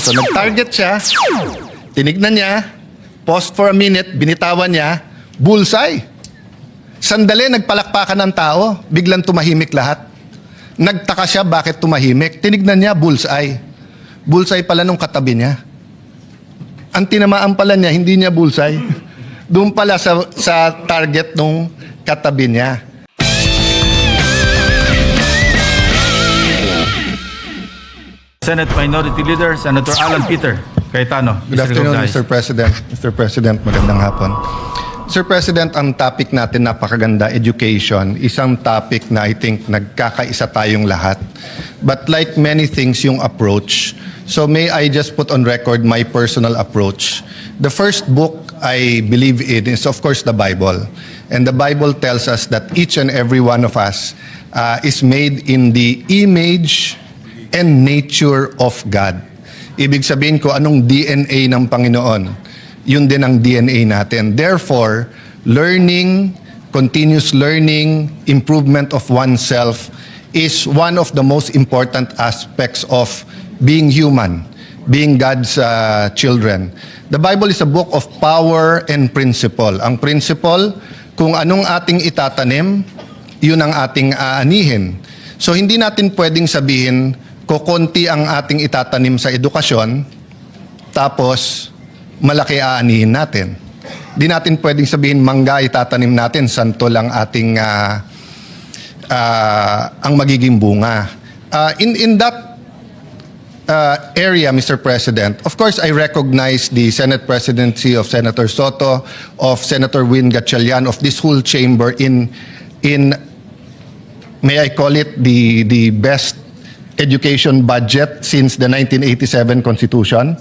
So nag-target siya, tinignan niya, pause for a minute, binitawan niya, bullseye. Sandali, nagpalakpakan ng tao, biglang tumahimik lahat. Nagtaka siya bakit tumahimik. Tinignan niya, bullseye. Bullseye pala nung katabi niya. Ang tinamaan pala niya, hindi niya bullseye. Doon pala sa target nung katabi niya. Senate Minority Leader, Senator Alan Peter Cayetano. Good afternoon, Mr. President. Mr. President, magandang hapon. Mr. President, ang topic natin napakaganda, education. Isang topic na I think nagkakaisa tayong lahat. But like many things, yung approach. So may I just put on record my personal approach. The first book I believe in is of course the Bible. And the Bible tells us that each and every one of us is made in the image and nature of God. Ibig sabihin ko, anong DNA ng Panginoon? Yun din ang DNA natin. Therefore, learning, continuous learning, improvement of oneself is one of the most important aspects of being human, being God's children. The Bible is a book of power and principle. Ang principle, kung anong ating itatanim, yun ang ating aanihin. So hindi natin pwedeng sabihin, kukunti ang ating itatanim sa edukasyon, tapos malaki aanihin natin. Di natin pwedeng sabihin mangga itatanim natin, santo lang ating ang magiging bunga. In that area, Mr. President, of course I recognize the Senate presidency of Senator Soto, of Senator Win Gatchalian, of this whole chamber in may I call it the best education budget since the 1987 Constitution.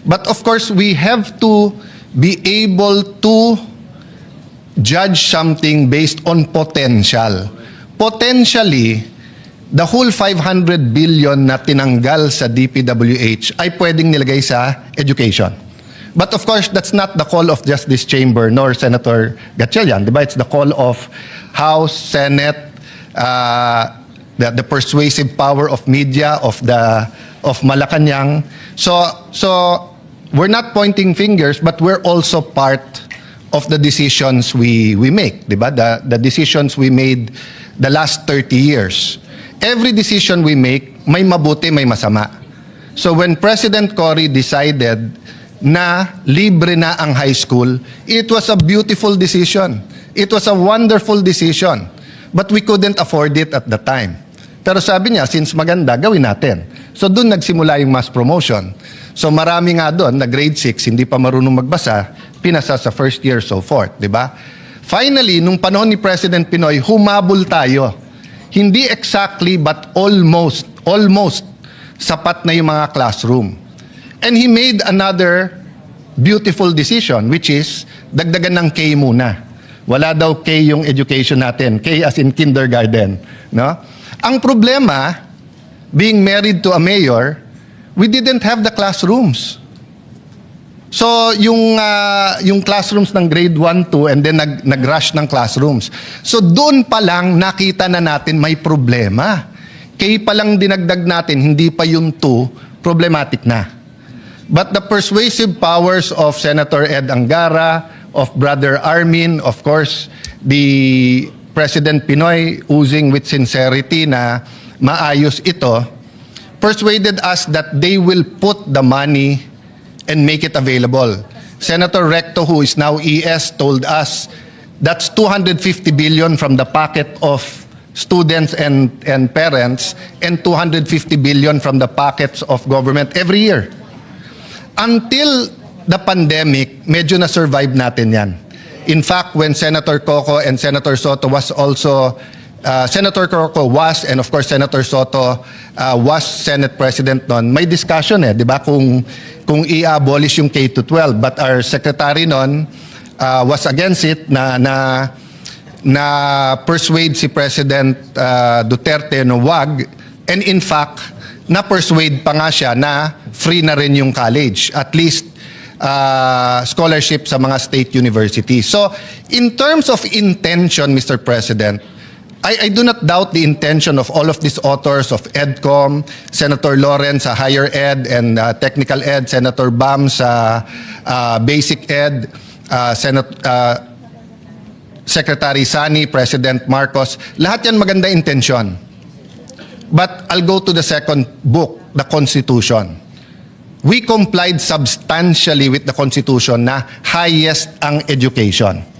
But of course, we have to be able to judge something based on potential. Potentially, the whole 500 billion na tinanggal sa DPWH ay pwedeng nilagay sa education. But of course, that's not the call of just this chamber nor Senator Gatchalian. Diba? It's the call of House, Senate, the persuasive power of media, of Malacanang. So we're not pointing fingers, but we're also part of the decisions we make, diba? The decisions we made the last 30 years. Every decision we make, may mabuti, may masama. So when President Cory decided na libre na ang high school, it was a beautiful decision. It was a wonderful decision. But we couldn't afford it at the time. Pero sabi niya, since maganda, gawin natin. So doon nagsimula yung mass promotion. So marami nga doon na grade 6, hindi pa marunong magbasa, pinasa sa first year, so forth. Diba? Finally, nung panahon ni President Pinoy, humabol tayo. Hindi exactly, but almost sapat na yung mga classroom. And he made another beautiful decision, which is, dagdagan ng K muna. Wala daw K yung education natin. K as in kindergarten. No? Ang problema, being married to a mayor, we didn't have the classrooms. So, yung classrooms ng grade 1, 2, and then nag-rush ng classrooms. So, doon pa lang nakita na natin may problema. K pa lang dinagdag natin, hindi pa yung 2, problematic na. But the persuasive powers of Senator Ed Angara, of Brother Armin, of course, the President Pinoy oozing with sincerity na maayos ito, persuaded us that they will put the money and make it available. Senator Recto, who is now ES, told us that's 250 billion from the pocket of students and parents and 250 billion from the pockets of government every year. Until the pandemic, medyo na-survive natin yan. In fact, when Senator Coco and Senator Soto was also, Senator Coco was, and of course Senator Soto was Senate President noon, may discussion di ba, kung i-abolish yung K-12. But our secretary noon was against it na persuade si President Duterte na wag. And in fact, na-persuade pa nga siya na free na rin yung college. At least, scholarship sa mga state universities. So, in terms of intention, Mr. President, I do not doubt the intention of all of these authors of EDCOM, Senator Lawrence sa Higher Ed and Technical Ed, Senator Bam sa Basic Ed, Secretary Sani, President Marcos. Lahat yan maganda intensyon. But I'll go to the second book, the Constitution. We complied substantially with the Constitution na highest ang education.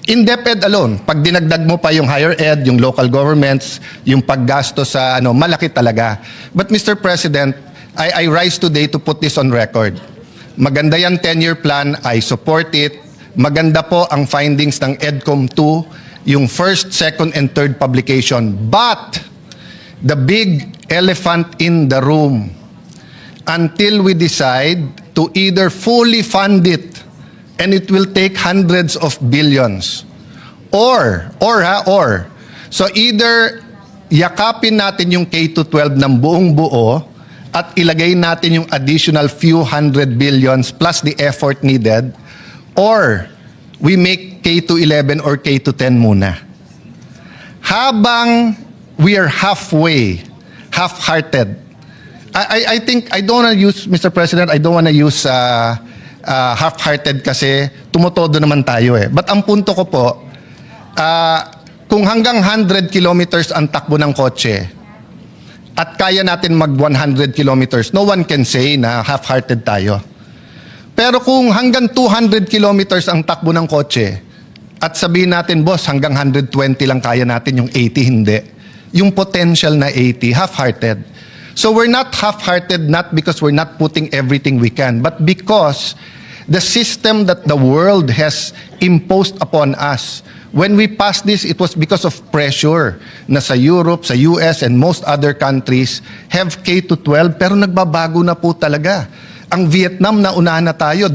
In DepEd alone, pag dinagdag mo pa yung higher ed, yung local governments, yung paggasto sa malaki talaga. But Mr. President, I rise today to put this on record. Maganda yan 10-year plan, I support it. Maganda po ang findings ng EDCOM 2, yung first, second, and third publication. But the big elephant in the room, until we decide to either fully fund it, and it will take hundreds of billions. Or. So either yakapin natin yung K-12 ng buong buo at ilagay natin yung additional few hundred billions plus the effort needed, or we make K-11 or K-10 muna. Habang we are half-hearted, I think, I don't want to use, Mr. President, I don't want to use half-hearted kasi tumotodo naman tayo eh. But ang punto ko po, kung hanggang 100 kilometers ang takbo ng kotse at kaya natin mag 100 kilometers, no one can say na half-hearted tayo. Pero kung hanggang 200 kilometers ang takbo ng kotse at sabihin natin, boss, hanggang 120 lang kaya natin, yung 80 hindi. Yung potential na 80, half-hearted. So we're not half-hearted not because we're not putting everything we can, but because the system that the world has imposed upon us. When we passed this, it was because of pressure na sa Europe, sa US, and most other countries have K-12, pero nagbabago na po talaga. Ang Vietnam na unahan na tayo.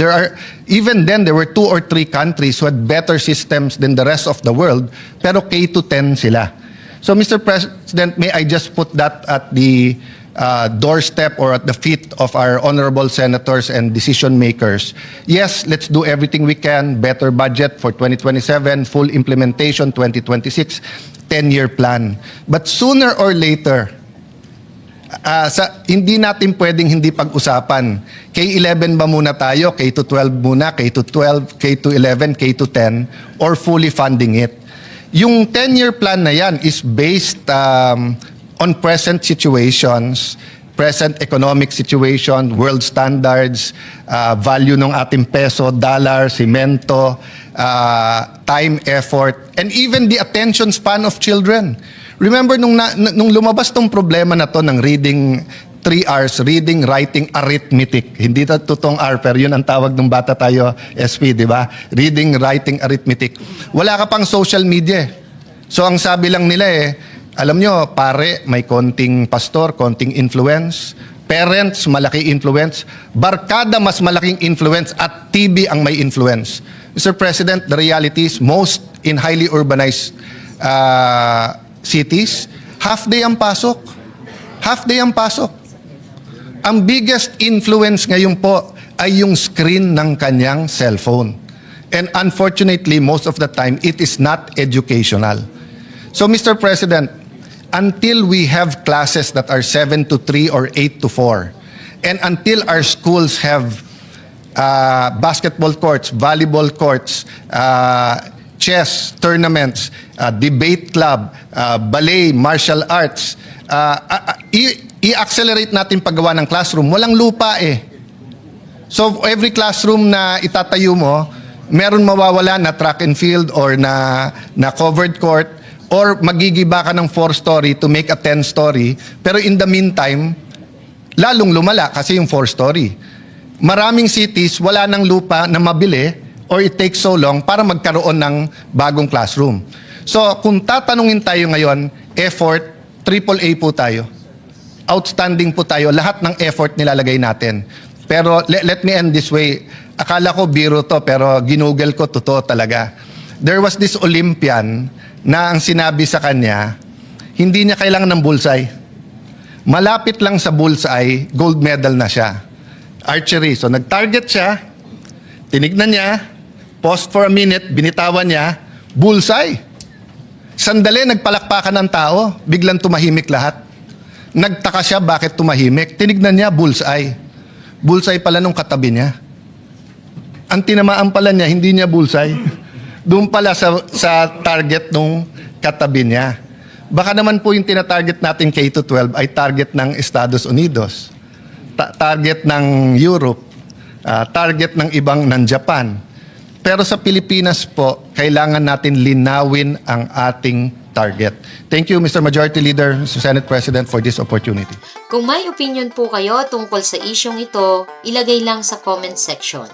Even then, there were 2 or 3 countries who had better systems than the rest of the world, pero K-10 sila. So Mr. President, may I just put that at the doorstep or at the feet of our honorable senators and decision makers. Yes, let's do everything we can. Better budget for 2027, full implementation 2026, 10-year plan. But sooner or later, hindi natin pwedeng hindi pag-usapan. K-11 ba muna tayo? K-12 muna? K-12, K-11, K-10? Or fully funding it? Yung 10-year plan na yan is based on present situations, present economic situation, world standards, value ng ating peso, dollar, simento, time, effort, and even the attention span of children. Remember nung lumabas tong problema na to ng reading 3 R's, reading, writing, arithmetic. Hindi na totoong R, pero yun ang tawag ng bata tayo, SP, di ba? Reading, writing, arithmetic. Wala ka pang social media. So ang sabi lang nila alam nyo, pare, may konting pastor, konting influence. Parents, malaki influence. Barkada, mas malaking influence. At TV ang may influence. Mr. President, the reality is most in highly urbanized cities, half day ang pasok. Half day ang pasok. Ang biggest influence ngayon po ay yung screen ng kanyang cellphone. And unfortunately, most of the time, it is not educational. So, Mr. President, until we have classes that are 7 to 3 or 8 to 4, and until our schools have basketball courts, volleyball courts, chess tournaments, debate club, ballet, martial arts, i-accelerate natin paggawa ng classroom. Walang lupa So every classroom na itatayo mo, meron mawawala na track and field or na covered court, or magigiba ka ng 4-story to make a 10-story. Pero in the meantime, lalong lumala kasi yung 4-story. Maraming cities, wala ng lupa na mabili or it takes so long para magkaroon ng bagong classroom. So kung tatanungin tayo ngayon, effort, AAA po tayo. Outstanding po tayo. Lahat ng effort nilalagay natin. Pero let me end this way. Akala ko biro to, pero ginugel ko, totoo talaga. There was this Olympian na ang sinabi sa kanya, hindi niya kailangan ng bullseye. Malapit lang sa bullseye, gold medal na siya. Archery. So nag-target siya, tinignan niya, paused for a minute, binitawan niya, bullseye. Sandali, nagpalakpakan ng tao, biglang tumahimik lahat. Nagtaka siya bakit tumahimik. Tinignan niya, bullseye. Bullseye pala nung katabi niya. Ang tinamaan pala niya, hindi niya bullseye. Doon pala sa target nung katabi niya. Baka naman po yung tinatarget natin K-12 ay target ng Estados Unidos, target ng Europe, target ng ibang ng Japan. Pero sa Pilipinas po, kailangan natin linawin ang ating target. Thank you, Mr. Majority Leader, Mr. Senate President, for this opportunity. Kung may opinion po kayo tungkol sa isyong ito, ilagay lang sa comment section.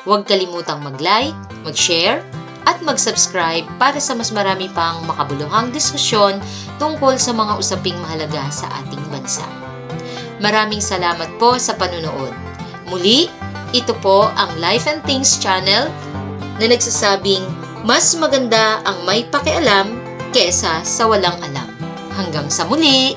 Huwag kalimutang mag-like, mag-share, at mag-subscribe para sa mas marami pang makabuluhang diskusyon tungkol sa mga usaping mahalaga sa ating bansa. Maraming salamat po sa panunood. Muli, ito po ang Life and Things channel na nagsasabing mas maganda ang may pakialam kesa sa walang alam. Hanggang sa muli!